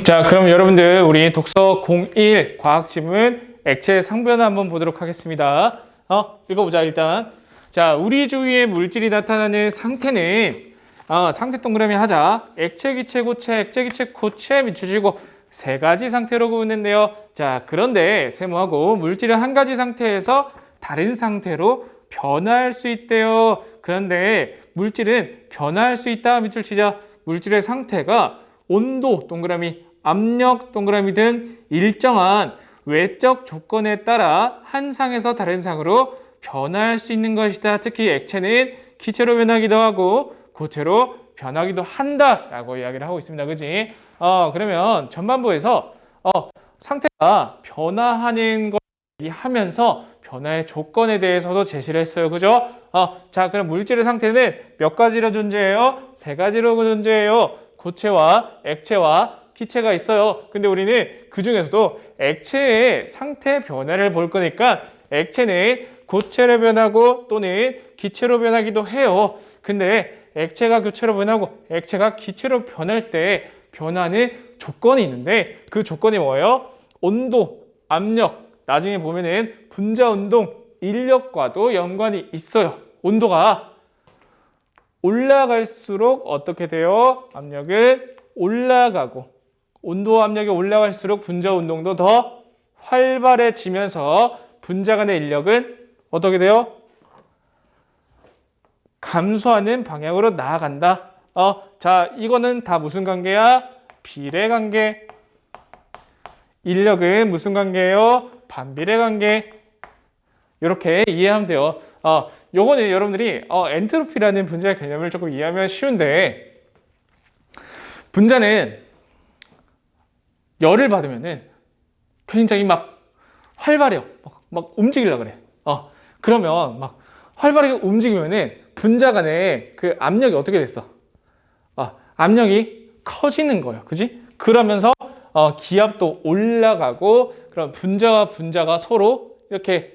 자, 그럼 여러분들 우리 독서 01 과학 지문 액체 상변화 한번 보도록 하겠습니다. 읽어보자 일단. 자, 우리 주위에 물질이 나타나는 상태는 상태 동그라미 하자. 액체, 기체, 고체, 액체, 기체, 고체, 미추지고 세 가지 상태로 구분된대요. 자, 그런데 세모하고 물질은 한 가지 상태에서 다른 상태로 변화할 수 있대요. 그런데 물질은 변화할 수 있다. 밑줄 치자. 물질의 상태가 온도 동그라미, 압력 동그라미 등 일정한 외적 조건에 따라 한 상에서 다른 상으로 변화할 수 있는 것이다. 특히 액체는 기체로 변하기도 하고 고체로 변하기도 한다라고 이야기를 하고 있습니다. 그지? 그러면 전반부에서 상태가 변화하는 걸 얘기하면서 변화의 조건에 대해서도 제시를 했어요. 그죠? 자, 그럼 물질의 상태는 몇 가지로 존재해요? 세 가지로 존재해요. 고체와 액체와 기체가 있어요. 근데 우리는 그 중에서도 액체의 상태 변화를 볼 거니까 액체는 고체로 변하고 또는 기체로 변하기도 해요. 근데 액체가 고체로 변하고 액체가 기체로 변할 때 변하는 조건이 있는데 그 조건이 뭐예요? 온도, 압력, 나중에 보면은 분자 운동, 인력과도 연관이 있어요. 온도가 올라갈수록 어떻게 돼요? 압력은 올라가고 온도와 압력이 올라갈수록 분자 운동도 더 활발해지면서 분자 간의 인력은 어떻게 돼요? 감소하는 방향으로 나아간다. 자, 이거는 다 무슨 관계야? 비례 관계. 인력은 무슨 관계예요? 반비례 관계. 이렇게 이해하면 돼요. 요거는 여러분들이 엔트로피라는 분자의 개념을 조금 이해하면 쉬운데 분자는 열을 받으면은 굉장히 막 활발해요. 막 움직이려고 그래. 그러면 막 활발하게 움직이면은 분자 간에 그 압력이 어떻게 됐어? 압력이 커지는 거예요. 그지? 그러면서 기압도 올라가고 그럼 분자와 분자가 서로 이렇게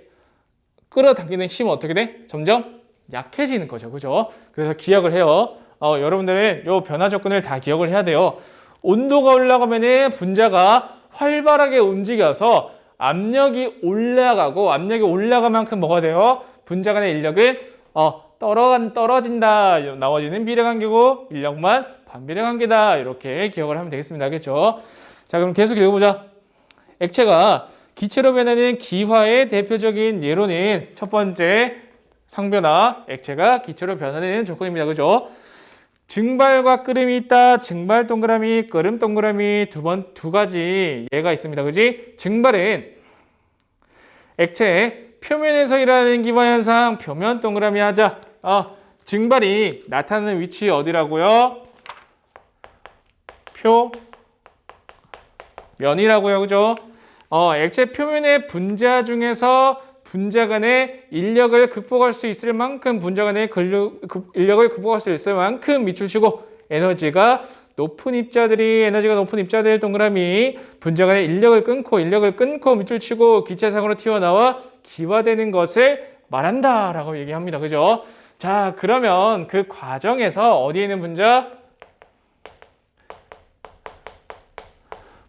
끌어당기는 힘은 어떻게 돼? 점점 약해지는 거죠. 그죠? 그래서 기억을 해요. 여러분들은 요 변화 조건을 다 기억을 해야 돼요. 온도가 올라가면은 분자가 활발하게 움직여서 압력이 올라가고 압력이 올라간 만큼 뭐가 돼요? 분자 간의 인력은 떨어진다. 나머지는 비례 관계고 인력만 반비례 관계다. 이렇게 기억을 하면 되겠습니다. 알겠죠? 자, 그럼 계속 읽어보자. 액체가 기체로 변하는 기화의 대표적인 예로는 첫 번째 상변화, 액체가 기체로 변하는 조건입니다. 그죠? 증발과 끓음이 있다. 증발 동그라미, 끓음 동그라미 두 가지 예가 있습니다. 그지? 증발은 액체 표면에서 일어나는 기화 현상, 표면 동그라미 하자. 증발이 나타나는 위치 어디라고요? 표면이라고요. 그죠? 액체 표면의 분자 중에서 분자 간의 인력을 극복할 수 있을 만큼 분자 간의 인력을 극복할 수 있을 만큼 밑줄 치고 에너지가 높은 입자들 동그라미 분자 간의 인력을 끊고 밑줄 치고 기체상으로 튀어나와 기화되는 것을 말한다 라고 얘기합니다. 그죠? 자, 그러면 그 과정에서 어디에 있는 분자?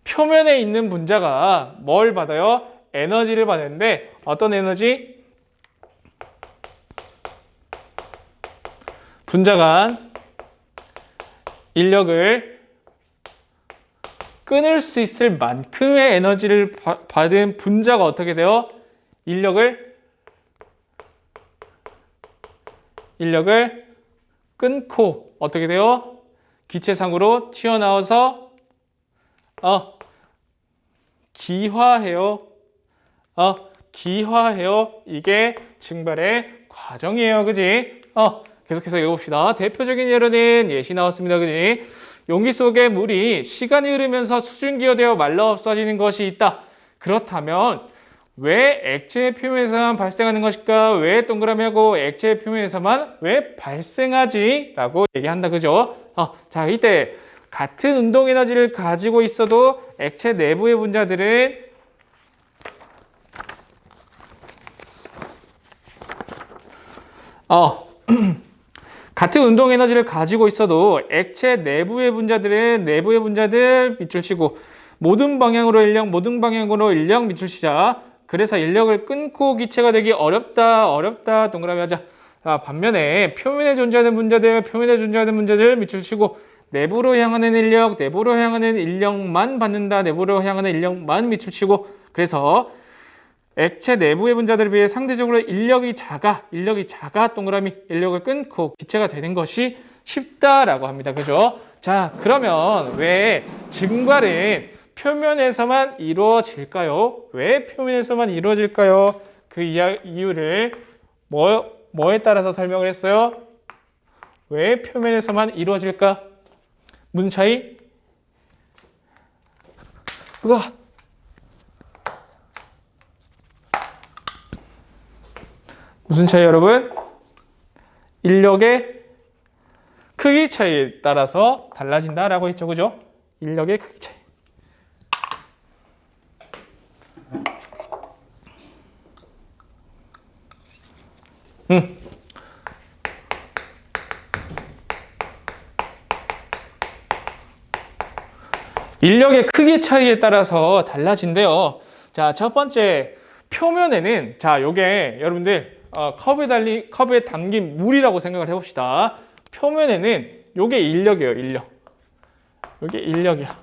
표면에 있는 분자가 뭘 받아요? 에너지를 받는데 어떤 에너지? 분자 간 인력을 끊을 수 있을 만큼의 에너지를 받은 분자가 어떻게 돼요? 인력을 끊고 어떻게 돼요? 기체상으로 튀어나와서 기화해요. 기화해요. 이게 증발의 과정이에요. 그지? 계속해서 읽어봅시다. 대표적인 예로는 예시 나왔습니다. 그지? 용기 속에 물이 시간이 흐르면서 수증기화되어 말라 없어지는 것이 있다. 그렇다면 왜 액체의 표면에서만 발생하는 것일까? 왜 동그라미하고 액체의 표면에서만 왜 발생하지? 라고 얘기한다. 그죠? 자, 이때 같은 운동 에너지를 가지고 있어도 액체 내부의 분자들은 같은 운동 에너지를 가지고 있어도 액체 내부의 분자들은 내부의 분자들 밑줄 치고 모든 방향으로 인력 밑줄 치자. 그래서 인력을 끊고 기체가 되기 어렵다 동그라미 하자. 자, 반면에 표면에 존재하는 분자들 밑줄 치고 내부로 향하는 인력만 받는다. 내부로 향하는 인력만 밑줄 치고 그래서 액체 내부의 분자들에 비해 상대적으로 인력이 작아 동그라미 인력을 끊고 기체가 되는 것이 쉽다라고 합니다. 그죠? 자, 그러면 왜 증발은 표면에서만 이루어질까요? 왜 표면에서만 이루어질까요? 그 이유를 뭐에 따라서 설명을 했어요? 왜 표면에서만 이루어질까? 무슨 차이? 으아! 무슨 차이 여러분? 인력의 크기 차이에 따라서 달라진다라고 했죠. 그죠? 인력의 크기 차이. 인력의 크기 차이에 따라서 달라진대요. 자, 첫 번째 표면에는 자, 요게 여러분들 커브에 담긴 물이라고 생각을 해봅시다. 표면에는 요게 인력이에요. 요게 인력이야.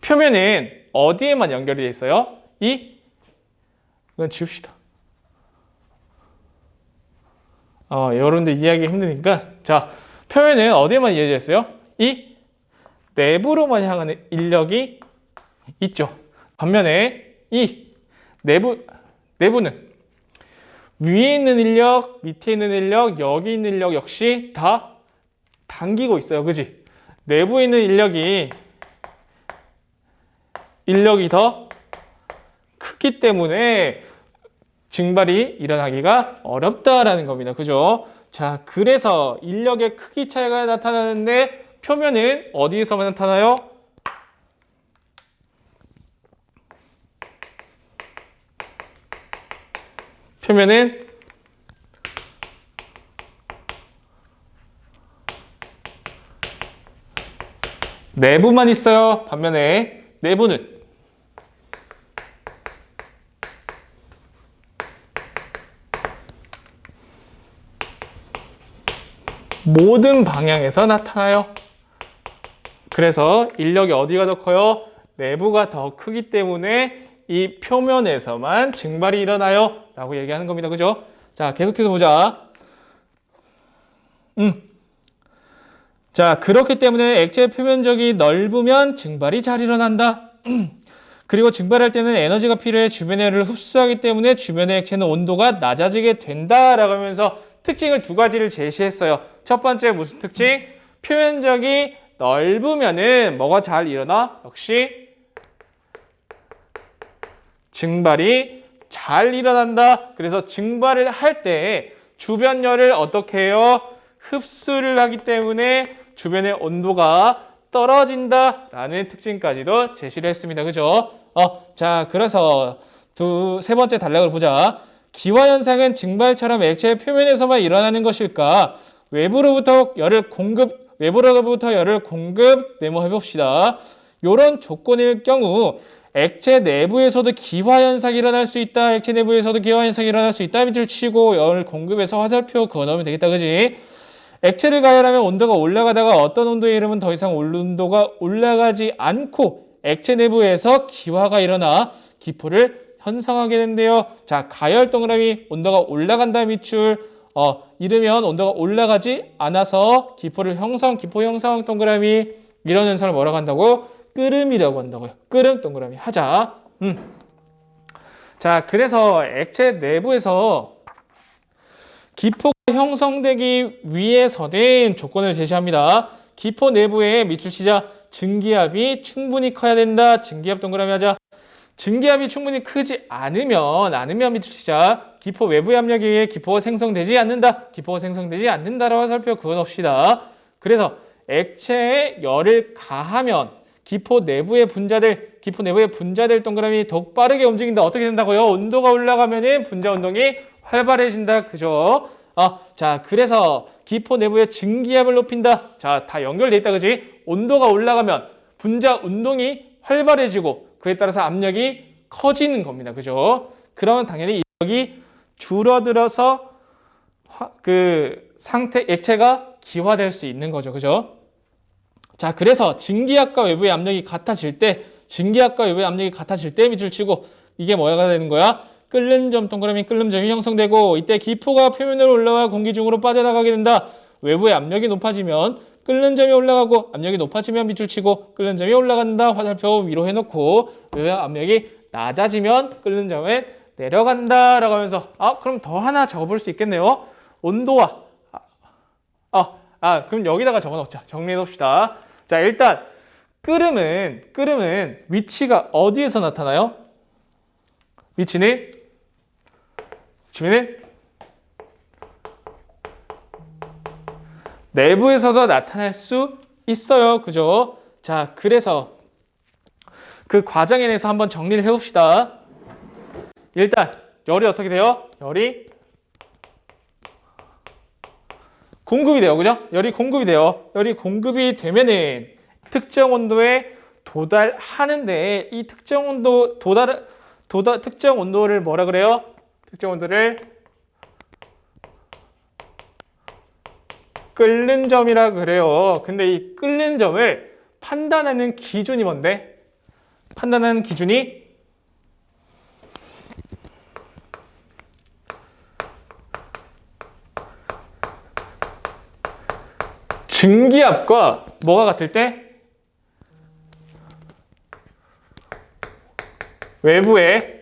표면은 어디에만 연결이 돼 있어요? 이건 지웁시다. 여러분들 이해하기 힘드니까 자, 표면은 어디에만 이어져 있어요? 이 내부로만 향하는 인력이 있죠. 반면에 이 내부는 위에 있는 인력, 밑에 있는 인력, 여기 있는 인력 역시 다 당기고 있어요. 그지? 내부에 있는 인력이 더 크기 때문에 증발이 일어나기가 어렵다라는 겁니다. 그죠? 자, 그래서 인력의 크기 차이가 나타나는데 표면은 어디에서만 나타나요? 표면은 내부만 있어요. 반면에 내부는 모든 방향에서 나타나요. 그래서 인력이 어디가 더 커요? 내부가 더 크기 때문에 이 표면에서만 증발이 일어나요 라고 얘기하는 겁니다. 그죠? 자, 계속해서 보자. 자, 그렇기 때문에 액체 표면적이 넓으면 증발이 잘 일어난다. 그리고 증발할 때는 에너지가 필요해 주변의 열을 흡수하기 때문에 주변의 액체는 온도가 낮아지게 된다라고 하면서 특징을 두 가지를 제시했어요. 첫 번째 무슨 특징? 표면적이 넓으면은 뭐가 잘 일어나? 역시 증발이 잘 일어난다. 그래서 증발을 할 때 주변 열을 어떻게 해요? 흡수를 하기 때문에 주변의 온도가 떨어진다라는 특징까지도 제시를 했습니다. 그죠? 자, 그래서 세 번째 단락을 보자. 기화 현상은 증발처럼 액체의 표면에서만 일어나는 것일까? 외부로부터 열을 공급, 네모해 봅시다. 이런 조건일 경우 액체 내부에서도 기화 현상이 일어날 수 있다. 액체 내부에서도 기화 현상이 일어날 수 있다. 밑줄 치고 열 공급에서 화살표 그어 넣으면 되겠다. 그지? 액체를 가열하면 온도가 올라가다가 어떤 온도에 이르면 더 이상 온도가 올라가지 않고 액체 내부에서 기화가 일어나 기포를 형성하게 된대요. 자, 가열 동그라미 온도가 올라간다 밑줄 이르면 온도가 올라가지 않아서 기포 형성 동그라미 이런 현상을 뭐라고 한다고? 끓음이라고 한다고요. 끓음 동그라미 하자. 자, 그래서 액체 내부에서 기포가 형성되기 위해서는 조건을 제시합니다. 기포 내부에 밑줄 치자. 증기압이 충분히 커야 된다. 증기압 동그라미 하자. 증기압이 충분히 크지 않으면 밑줄 치자. 기포 외부의 압력에 의해 기포가 생성되지 않는다라고 화살표 그어 넣읍시다. 그래서 액체에 열을 가하면 기포 내부의 분자들 동그라미 더욱 빠르게 움직인다. 어떻게 된다고요? 온도가 올라가면은 분자 운동이 활발해진다. 그죠? 자, 그래서 기포 내부의 증기압을 높인다. 자, 다 연결돼 있다, 그지? 온도가 올라가면 분자 운동이 활발해지고 그에 따라서 압력이 커지는 겁니다. 그죠? 그러면 당연히 압력이 줄어들어서 그 상태 액체가 기화될 수 있는 거죠. 그죠? 자, 그래서 증기압과 외부의 압력이 같아질 때 밑줄 치고 이게 뭐가 되는 거야? 끓는 점 동그라미 끓는 점이 형성되고 이때 기포가 표면으로 올라와 공기 중으로 빠져나가게 된다. 외부의 압력이 높아지면 끓는 점이 올라가고 압력이 높아지면 밑줄 치고 끓는 점이 올라간다. 화살표 위로 해놓고 외부의 압력이 낮아지면 끓는 점에 내려간다 라고 하면서 그럼 더 하나 적어볼 수 있겠네요. 온도와 그럼 여기다가 적어놓자. 정리해 놓읍시다. 자, 일단 끓음은 위치가 어디에서 나타나요? 위치는 내부에서도 나타날 수 있어요. 그죠? 자, 그래서 그 과정에 대해서 한번 정리를 해봅시다. 일단 열이 어떻게 돼요? 열이 공급이 돼요. 그죠? 열이 공급이 돼요. 열이 공급이 되면은 특정 온도에 도달하는데 이 특정 온도 특정 온도를 뭐라 그래요? 특정 온도를 끓는 점이라 그래요. 근데 이 끓는 점을 판단하는 기준이 뭔데? 판단하는 기준이 증기압과 뭐가 같을 때? 외부의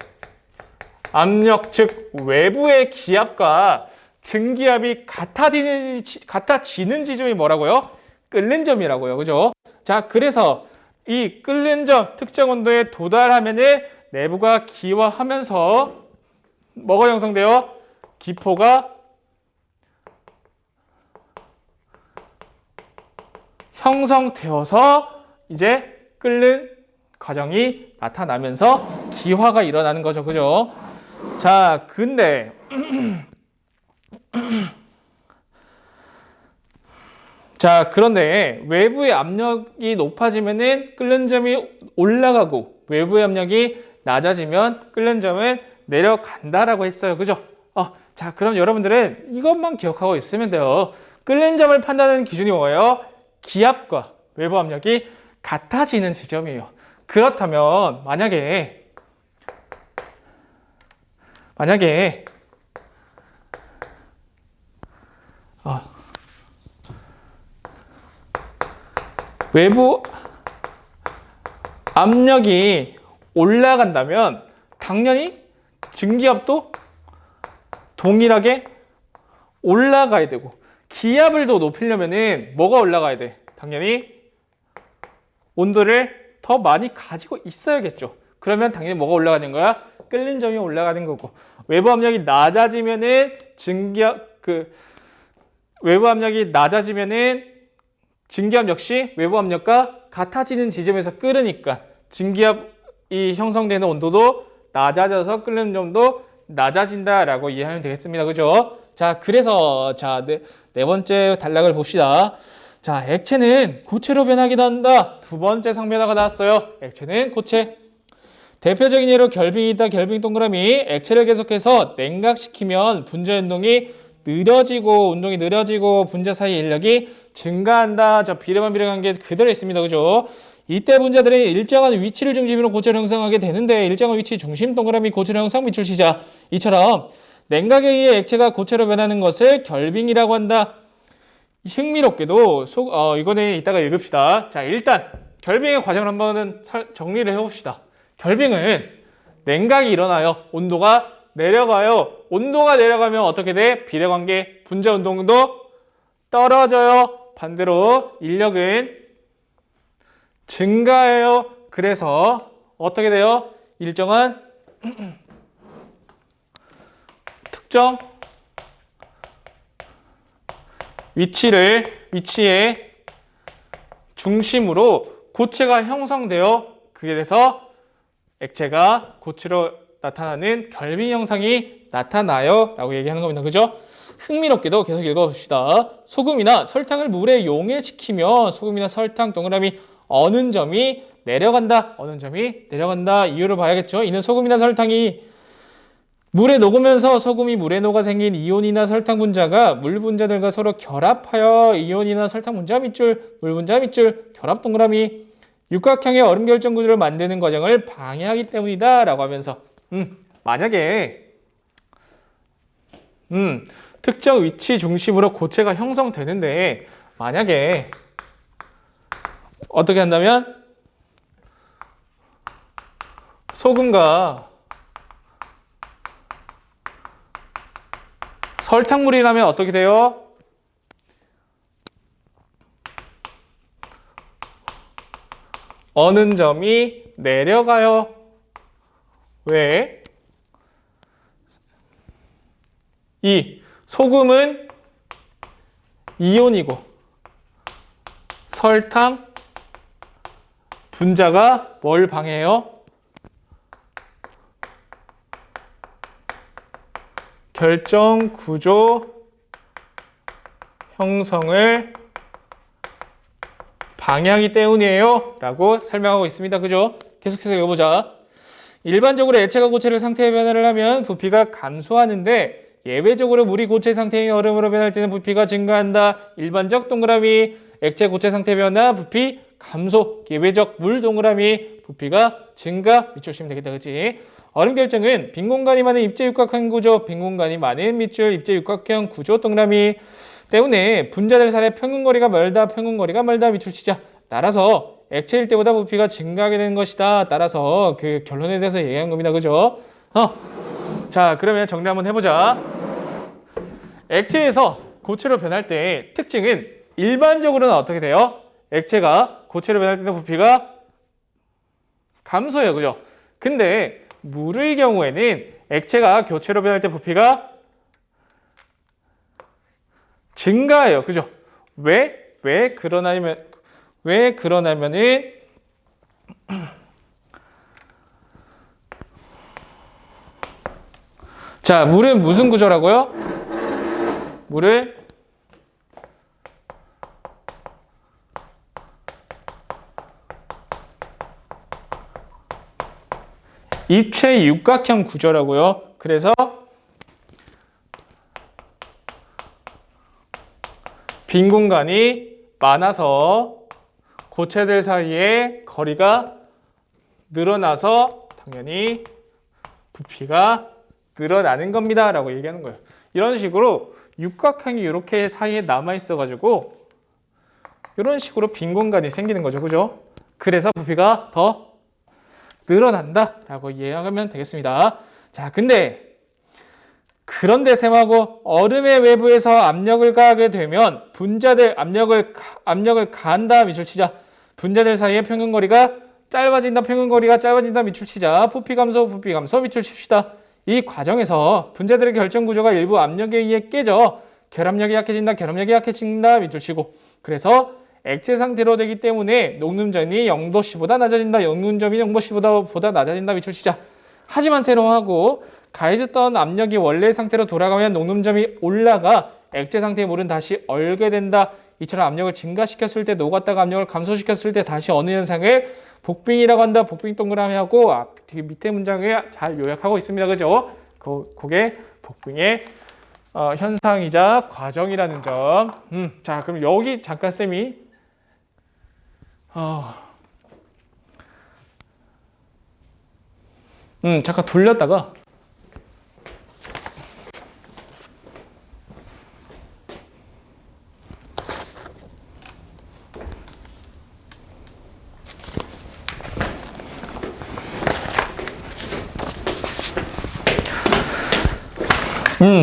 압력, 즉 외부의 기압과 증기압이 같아지는 지점이 뭐라고요? 끓는 점이라고요. 그죠? 자, 그래서 이 끓는 점 특정 온도에 도달하면은 내부가 기화하면서 뭐가 형성돼요? 기포가 형성되어서 이제 끓는 과정이 나타나면서 기화가 일어나는 거죠. 그죠? 자, 근데 자, 그런데 외부의 압력이 높아지면은 끓는 점이 올라가고 외부의 압력이 낮아지면 끓는 점은 내려간다라고 했어요. 그죠? 자, 그럼 여러분들은 이것만 기억하고 있으면 돼요. 끓는 점을 판단하는 기준이 뭐예요? 기압과 외부 압력이 같아지는 지점이에요. 그렇다면 만약에 외부 압력이 올라간다면 당연히 증기압도 동일하게 올라가야 되고 기압을 더 높이려면은 뭐가 올라가야 돼? 당연히 온도를 더 많이 가지고 있어야겠죠. 그러면 당연히 뭐가 올라가는 거야? 끓는 점이 올라가는 거고 외부 압력이 낮아지면은 외부 압력이 낮아지면은 증기압 역시 외부 압력과 같아지는 지점에서 끓으니까 증기압이 형성되는 온도도 낮아져서 끓는 점도 낮아진다라고 이해하면 되겠습니다. 그죠? 자, 그래서 네 번째 단락을 봅시다. 자, 액체는 고체로 변하기도 한다. 두 번째 상변화가 나왔어요. 액체는 고체. 대표적인 예로 결빙이다. 결빙 동그라미. 액체를 계속해서 냉각시키면 분자 운동이 느려지고 분자 사이 인력이 증가한다. 저 비례만 관계 그대로 있습니다. 그죠? 이때 분자들은 일정한 위치를 중심으로 고체를 형성하게 되는데 일정한 위치 중심 동그라미 고체를 형성 밑줄 치자. 이처럼 냉각에 의해 액체가 고체로 변하는 것을 결빙이라고 한다. 흥미롭게도 이거는 이따가 읽읍시다. 자, 일단 결빙의 과정을 한번 정리를 해봅시다. 결빙은 냉각이 일어나요. 온도가 내려가요. 온도가 내려가면 어떻게 돼? 비례관계 분자 운동도 떨어져요. 반대로 인력은 증가해요. 그래서 어떻게 돼요? 일정한 특정 위치의 중심으로 고체가 형성되어 그래서 액체가 고체로 나타나는 결빙 현상이 나타나요 라고 얘기하는 겁니다. 그죠? 흥미롭게도 계속 읽어봅시다. 소금이나 설탕을 물에 용해시키면 소금이나 설탕 동그라미 어느 점이 내려간다. 어느 점이 내려간다. 이유를 봐야겠죠. 이는 소금이나 설탕이 물에 녹으면서 소금이 물에 녹아 생긴 이온이나 설탕 분자가 물 분자들과 서로 결합하여 이온이나 설탕 분자 밑줄, 물 분자 밑줄, 결합 동그라미 육각형의 얼음 결정 구조를 만드는 과정을 방해하기 때문이다 라고 하면서 만약에 특정 위치 중심으로 고체가 형성되는데 만약에 어떻게 한다면 소금과 설탕물이라면 어떻게 돼요? 어느 점이 내려가요. 왜? 이 소금은 이온이고 설탕 분자가 뭘 방해해요? 결정 구조 형성을 방해하기 때문이에요 라고 설명하고 있습니다. 그죠? 계속해서 읽어보자. 일반적으로 액체가 고체를 상태의 변화를 하면 부피가 감소하는데 예외적으로 물이 고체 상태인 얼음으로 변할 때는 부피가 증가한다. 일반적 동그라미 액체 고체 상태 변화 부피 감소 예외적 물 동그라미 부피가 증가 밑줄 치면 되겠다. 그치? 얼음 결정은 빈 공간이 많은 입체 육각형 구조 빈 공간이 많은 밑줄 입체 육각형 구조 동그라미 때문에 분자들 사이의 평균거리가 멀다 밑줄 치자. 따라서 액체일 때보다 부피가 증가하게 되는 것이다. 따라서 그 결론에 대해서 얘기한 겁니다. 그죠? 자, 그러면 정리 한번 해보자. 액체에서 고체로 변할 때 특징은 일반적으로는 어떻게 돼요? 액체가 고체로 변할 때는 부피가 감소해요. 그죠? 근데 물의 경우에는 액체가 교체로 변할 때 부피가 증가해요. 그죠? 왜 그러냐면은 자, 물은 무슨 구조라고요? 물은 입체 육각형 구조라고요. 그래서 빈 공간이 많아서 고체들 사이에 거리가 늘어나서 당연히 부피가 늘어나는 겁니다 라고 얘기하는 거예요. 이런 식으로 육각형이 이렇게 사이에 남아 있어 가지고 이런 식으로 빈 공간이 생기는 거죠. 그죠? 그래서 부피가 더 늘어난다 라고 이해하면 되겠습니다. 자, 그런데 셈하고 얼음의 외부에서 압력을 가하게 되면 분자들 압력을 가한다 밑줄 치자. 분자들 사이의 평균거리가 짧아진다 밑줄 치자. 부피 감소 밑줄 칩시다. 이 과정에서 분자들의 결정 구조가 일부 압력에 의해 깨져 결합력이 약해진다 밑줄 치고 그래서 액체 상태로 되기 때문에 녹num점이 0도씨보다 낮아진다. 녹num점이 0도씨보다 낮아진다 밑줄 치자. 하지만 세로하고 가해졌던 압력이 원래 상태로 돌아가면 녹num점이 올라가 액체 상태의 물은 다시 얼게 된다. 이처럼 압력을 증가시켰을 때 녹았다가 압력을 감소시켰을 때 다시 어느 현상을 복빙이라고 한다. 복빙 동그라미 하고 밑에 문장에 잘 요약하고 있습니다. 그죠? 그게 복빙의 현상이자 과정이라는 점. 자, 그럼 여기 잠깐 쌤이 잠깐 돌렸다가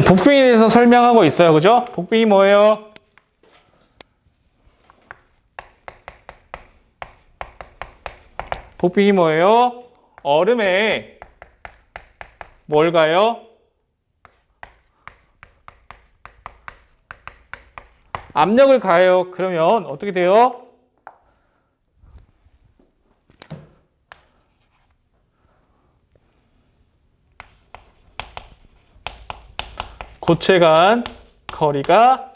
복빙에 대해서 설명하고 있어요. 그죠? 복빙이 뭐예요? 복빙이 뭐예요? 얼음에 뭘 가요? 압력을 가해요. 그러면 어떻게 돼요? 고체 간 거리가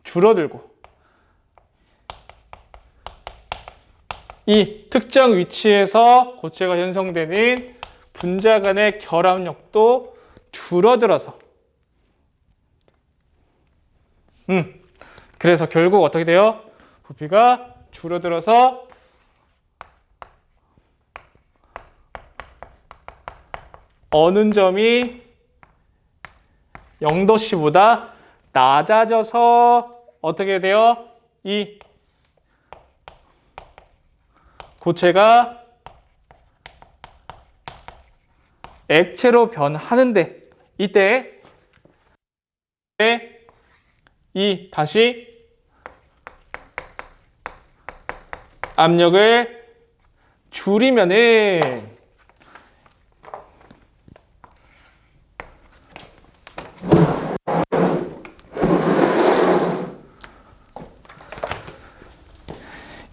줄어들고 이 특정 위치에서 고체가 형성되는 분자 간의 결합력도 줄어들어서 그래서 결국 어떻게 돼요? 부피가 줄어들어서 어는 점이 0도씨보다 낮아져서 어떻게 돼요? 이 고체가 액체로 변하는데 이때 이 다시 압력을 줄이면은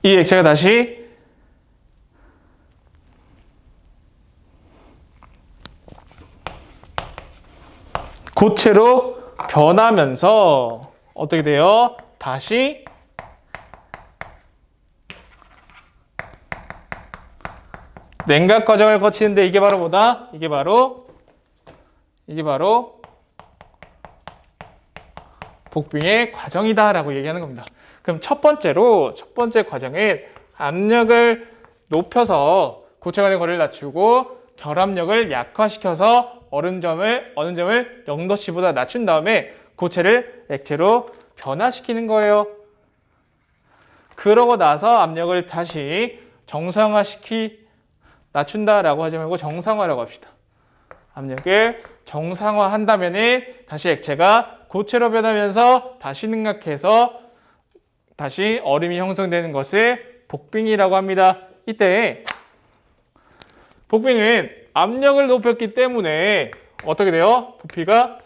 이 액체가 다시 고체로 변하면서 어떻게 돼요? 다시 냉각 과정을 거치는데 이게 바로 뭐다? 이게 바로 복빙의 과정이다라고 얘기하는 겁니다. 그럼 첫 번째 과정은 압력을 높여서 고체 간의 거리를 낮추고 결합력을 약화시켜서 어느 점을 0도씨보다 낮춘 다음에 고체를 액체로 변화시키는 거예요. 그러고 나서 압력을 다시 낮춘다라고 하지 말고 정상화라고 합시다. 압력을 정상화한다면 다시 액체가 고체로 변하면서 다시 능락해서 다시 얼음이 형성되는 것을 복빙이라고 합니다. 이때 복빙은 압력을 높였기 때문에 어떻게 돼요? 부피가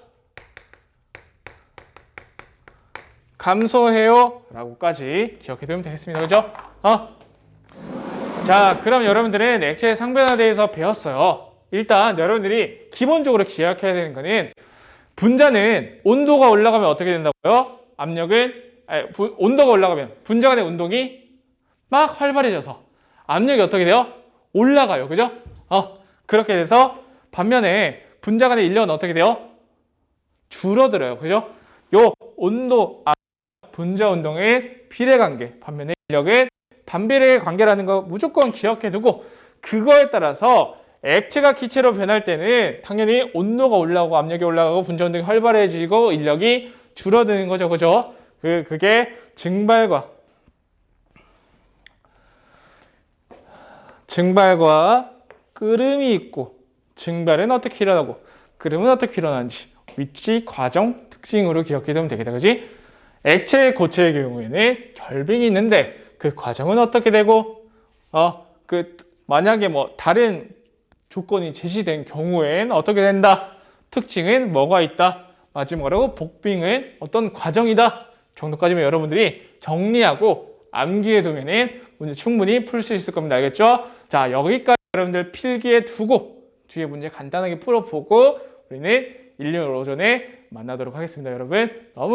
감소해요 라고까지 기억해 두면 되겠습니다. 그죠? 자, 그럼 여러분들은 액체의 상변화에 대해서 배웠어요. 일단 여러분들이 기본적으로 기억해야 되는 거는 분자는 온도가 올라가면 어떻게 된다고요? 온도가 올라가면 분자 간의 운동이 막 활발해져서 압력이 어떻게 돼요? 올라가요. 그죠? 그렇게 돼서 반면에 분자 간의 인력은 어떻게 돼요? 줄어들어요. 그죠? 요 온도, 분자 운동의 비례관계, 반면에 인력은 반비례의 관계라는 거 무조건 기억해 두고 그거에 따라서 액체가 기체로 변할 때는 당연히 온도가 올라가고 압력이 올라가고 분자 운동이 활발해지고 인력이 줄어드는 거죠. 그죠? 그게 증발과 끓음이 있고 증발은 어떻게 일어나고 끓음은 어떻게 일어나는지 위치, 과정, 특징으로 기억해 두면 되겠다. 그지? 액체, 고체의 경우에는 결빙이 있는데 그 과정은 어떻게 되고 만약에 다른 조건이 제시된 경우엔 어떻게 된다? 특징은 뭐가 있다? 마지막으로 복빙은 어떤 과정이다? 정도까지만 여러분들이 정리하고 암기해 두면은 문제 충분히 풀 수 있을 겁니다. 알겠죠? 자, 여기까지 여러분들 필기해 두고 뒤에 문제 간단하게 풀어보고 우리는 일요일 오전에 만나도록 하겠습니다. 여러분 너무